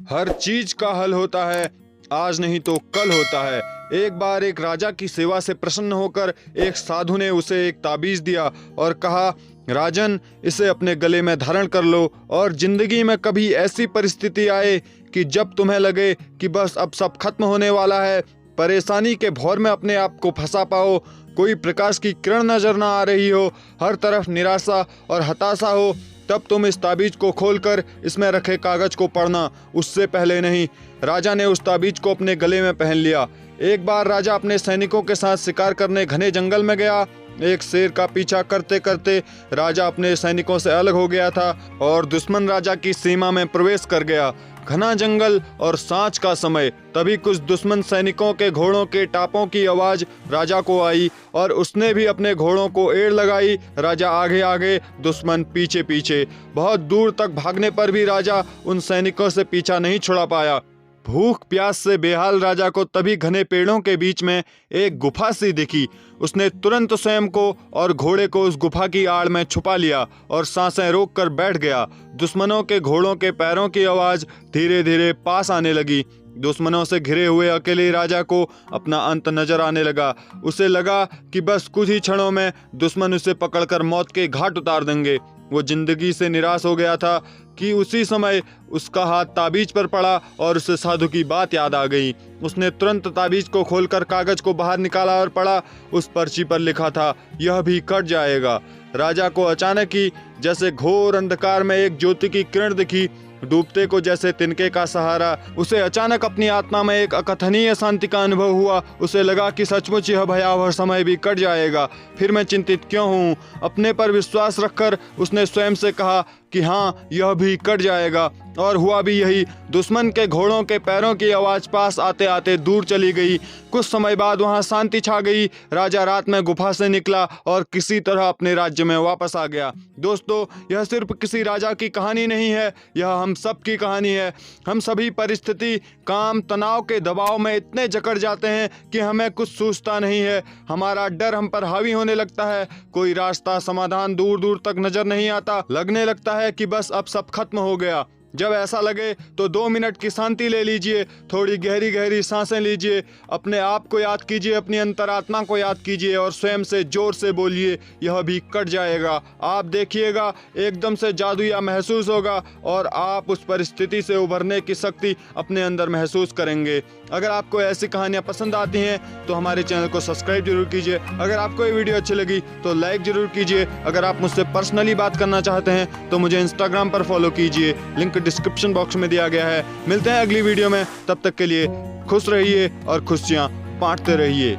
हर चीज का हल होता है, आज नहीं तो कल होता है। एक बार एक राजा की सेवा से प्रसन्न होकर एक साधु ने उसे एक ताबीज दिया और कहा, राजन, इसे अपने गले में धारण कर लो और जिंदगी में कभी ऐसी परिस्थिति आए कि जब तुम्हें लगे कि बस अब सब खत्म होने वाला है, परेशानी के भौर में अपने आप को फंसा पाओ, कोई प्रकाश की किरण नजर ना आ रही हो, हर तरफ निराशा और हताशा हो, तब तुम इस ताबीज को खोलकर इसमें रखे कागज को पढ़ना, उससे पहले नहीं। राजा ने उस ताबीज को अपने गले में पहन लिया। एक बार राजा अपने सैनिकों के साथ शिकार करने घने जंगल में गया। एक शेर का पीछा करते करते राजा अपने सैनिकों से अलग हो गया था और दुश्मन राजा की सीमा में प्रवेश कर गया। घना जंगल और सांझ का समय, तभी कुछ दुश्मन सैनिकों के घोड़ों के टापों की आवाज राजा को आई और उसने भी अपने घोड़ों को एड़ लगाई। राजा आगे आगे, दुश्मन पीछे पीछे। बहुत दूर तक भागने पर भी राजा उन सैनिकों से पीछा नहीं छुड़ा पाया। भूख प्यास से बेहाल राजा को तभी घने पेड़ों के बीच में एक गुफा सी दिखी। उसने तुरंत स्वयं को और घोड़े को उस गुफा की आड़ में छुपा लिया और सांसें रोक कर बैठ गया। दुश्मनों के घोड़ों के पैरों की आवाज धीरे धीरे पास आने लगी। दुश्मनों से घिरे हुए अकेले राजा को अपना अंत नजर आने लगा। उसे लगा कि बस कुछ ही क्षणों में दुश्मन उसे पकड़कर मौत के घाट उतार देंगे। वो जिंदगी से निराश हो गया था कि उसी समय उसका हाथ ताबीज पर पड़ा और उसे साधु की बात याद आ गई। उसने तुरंत ताबीज को खोलकर कागज को बाहर निकाला और पढ़ा। उस पर्ची पर लिखा था, यह भी कट जाएगा। राजा को अचानक ही जैसे घोर अंधकार में एक ज्योति की किरण दिखी, डूबते को जैसे तिनके का सहारा। उसे अचानक अपनी आत्मा में एक अकथनीय शांति का अनुभव हुआ। उसे लगा कि सचमुच यह भयावह समय भी कट जाएगा, फिर मैं चिंतित क्यों हूँ। अपने पर विश्वास रखकर उसने स्वयं से कहा कि हाँ, यह भी कट जाएगा। और हुआ भी यही। दुश्मन के घोड़ों के पैरों की आवाज पास आते आते दूर चली गई। कुछ समय बाद वहां शांति छा गई। राजा रात में गुफा से निकला और किसी तरह अपने राज्य में वापस आ गया। दोस्तों, यह सिर्फ किसी राजा की कहानी नहीं है, यह हम सब की कहानी है। हम सभी परिस्थिति, काम, तनाव के दबाव में इतने जकड़ जाते हैं कि हमें कुछ सूझता नहीं है। हमारा डर हम पर हावी होने लगता है। कोई रास्ता, समाधान दूर दूर तक नजर नहीं आता। लगने लगता है कि बस अब सब खत्म हो गया। जब ऐसा लगे तो 2 मिनट की शांति ले लीजिए, थोड़ी गहरी गहरी सांसें लीजिए, अपने आप को याद कीजिए, अपनी अंतरात्मा को याद कीजिए और स्वयं से जोर से बोलिए, यह भी कट जाएगा। आप देखिएगा, एकदम से जादुया महसूस होगा और आप उस परिस्थिति से उभरने की शक्ति अपने अंदर महसूस करेंगे। अगर आपको ऐसी कहानियां पसंद आती हैं तो हमारे चैनल को सब्सक्राइब जरूर कीजिए। अगर आपको ये वीडियो अच्छी लगी तो लाइक जरूर कीजिए। अगर आप मुझसे पर्सनली बात करना चाहते हैं तो मुझे इंस्टाग्राम पर फॉलो कीजिए, लिंक डिस्क्रिप्शन बॉक्स में दिया गया है। मिलते हैं अगली वीडियो में, तब तक के लिए खुश रहिए और खुशियां बांटते रहिए।